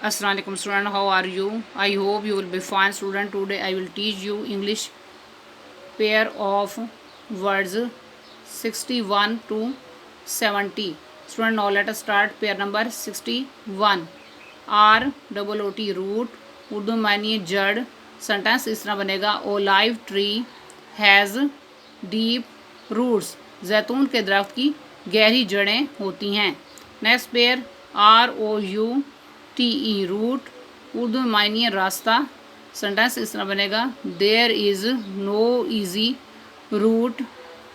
Assalamualaikum student, how are you? I hope you will be fine student. Today I will teach you English pair of words 61 to 70. Student, now let us start pair number 61. R double O T root, Urdu मानिए जड़. Sentence इस तरह बनेगा, olive tree has deep roots, जैतून के दरख्त की गहरी जड़ें होती हैं. Next pair ROUTE route, Urdu में मानिए रास्ता. सेंटेंस इस तरह बनेगा, there is no easy route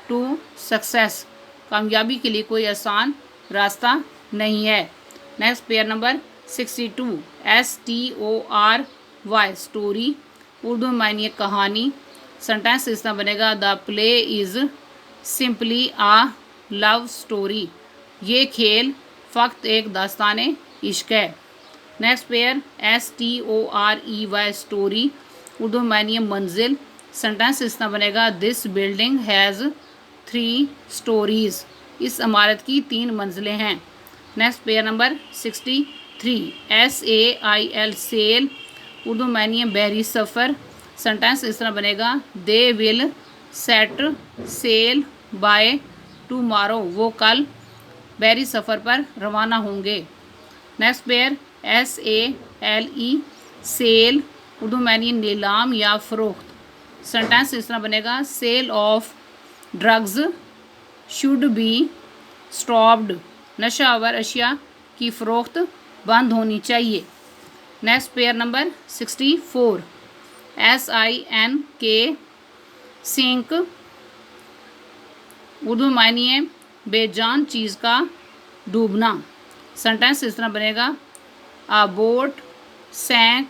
to success, कामयाबी के लिए कोई आसान रास्ता नहीं है. Next pair number 62 STORY story, Urdu में मानिए कहानी. सेंटेंस इस तरह बनेगा, the play is simply a love story, ये खेल फ़क्त एक दास्तान इश्क है. Next pair STOREY story, Urdu में मानिए मंजिल. सेंटेंस इस तरह बनेगा, दिस बिल्डिंग हैज़ 3 स्टोरीज़, इस इमारत की 3 मंजिलें हैं. Next pair number 63 SAIL sail, Urdu में मानिए बहरी सफ़र. सेंटेंस इस तरह बनेगा, they will set sail by tomorrow, वो कल बहरी सफ़र पर रवाना होंगे. Next pair SALE sale, Urdu में मानिए नीलाम या फ़रोख्त. सेंटेंस इस तरह बनेगा, sale of drugs should be stopped, नशावर अशिया की फ़रोख्त बंद होनी चाहिए. Next pair number 64 SINK sink, Urdu मानिए बेजान चीज़ का डूबना. सेंटेंस इस तरह बनेगा, a boat sank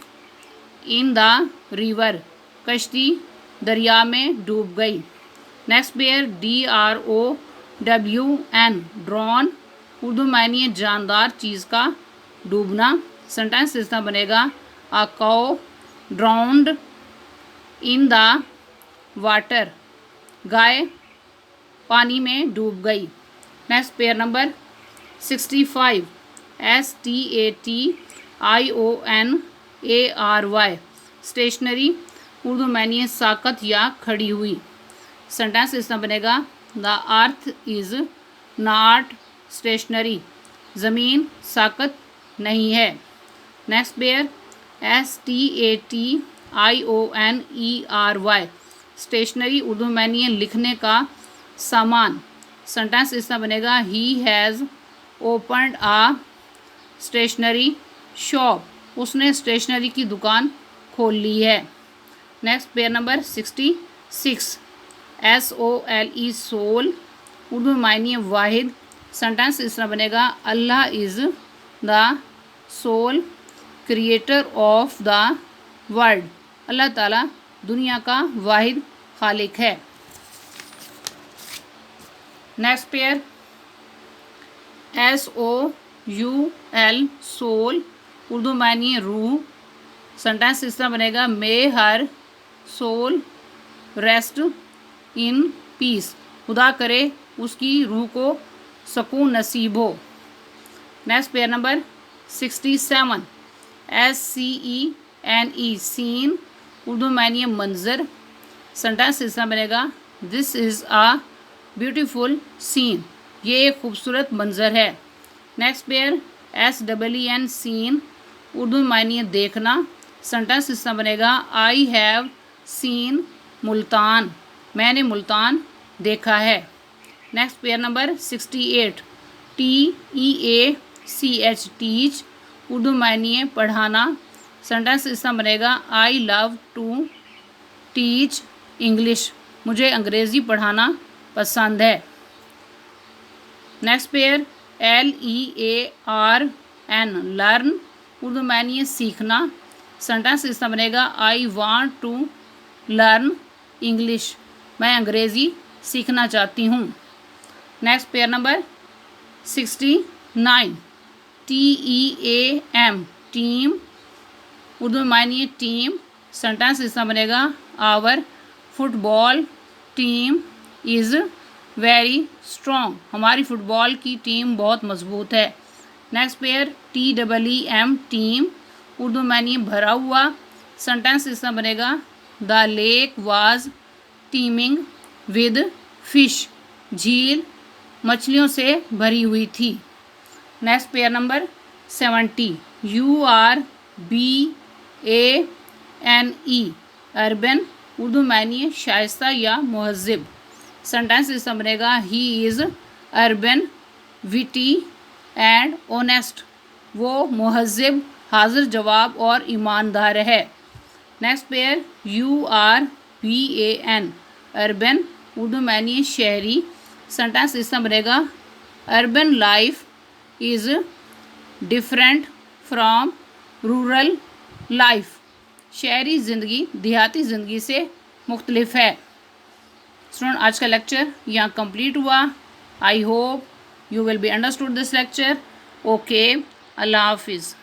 in the river, कश्ती दरिया में डूब गई. Next pair DROWN drown, Urdu मानिए जानदार चीज़ का डूबना. सेंटेंस इस तरह बनेगा, a cow drowned in the water, गाय पानी में डूब गई. Next pair number 65 STATIONARY stationary, Urdu मानिए साकत या खड़ी हुई. सेंटेंस इस तरह बनेगा, the earth is not stationary, ज़मीन साकत नहीं है. Next pair STATIONERY stationery, Urdu मानिए लिखने का सामान. सेंटेंस इस तरह बनेगा, he has opened a stationery shop, उसने स्टेशनरी की दुकान खोल ली है. Next pair number 66 SOLE sole, Urdu मानिए वाहिद. सेंटेंस इस तरह बनेगा, Allah is the sole creator of the world, अल्लाह ताला दुनिया का वाहिद खालिक है. Next pair SOUL soul, Urdu मानिए रूह. सेंटेंस इस तरह बनेगा, may her soul rest in peace, खुदा करे उसकी रूह को सुकून नसीब हो. Next pair number 67 SCENE scene, Urdu मानिए मंजर. सेंटेंस इस तरह बनेगा, this is a beautiful scene, ये एक खूबसूरत मंजर है. Next pair SEEN seen, Urdu मानिए देखना. सेंटेंस इस तरह बनेगा, आई हैव सीन मुल्तान, मैंने मुल्तान देखा है. Next pair number 68 TEACH teach, Urdu मानिए पढ़ाना. सेंटेंस इस तरह बनेगा, I love to teach English, मुझे अंग्रेज़ी पढ़ाना पसंद है. Next pair LEARN learn, Urdu मानिए सीखना. सेंटेंस इस तरह बनेगा, I want to learn English, मैं अंग्रेज़ी सीखना चाहती हूँ. Next pair number 69 TEAM team, Urdu मानिए टीम. सेंटेंस इस तरह बनेगा, our football team is very strong, हमारी फ़ुटबॉल की टीम बहुत मजबूत है. Next pair TEEM team, Urdu में मानिए भरा हुआ। सेंटेंस इसका बनेगा the lake was teeming with fish, झील मछलियों से भरी हुई थी। Next pair number 70, URBANE urban, Urdu मानिए शाइस्ता या मुहज़्ज़िब। सेंटेंस इसका बनेगा he is urban witty and honest, वो मुहज़्ज़िब हाजिर जवाब और ईमानदार है। Next pair URBAN urban, Urdu मानिए शहरी। सेंटेंस इसका बनेगा urban life is different from rural life, शहरी ज़िंदगी देहाती ज़िंदगी से मुख्तलिफ है। स्टूडेंट, आज का लेक्चर यहाँ कंप्लीट हुआ। I hope you will be understood this lecture. Okay, Allah Hafiz.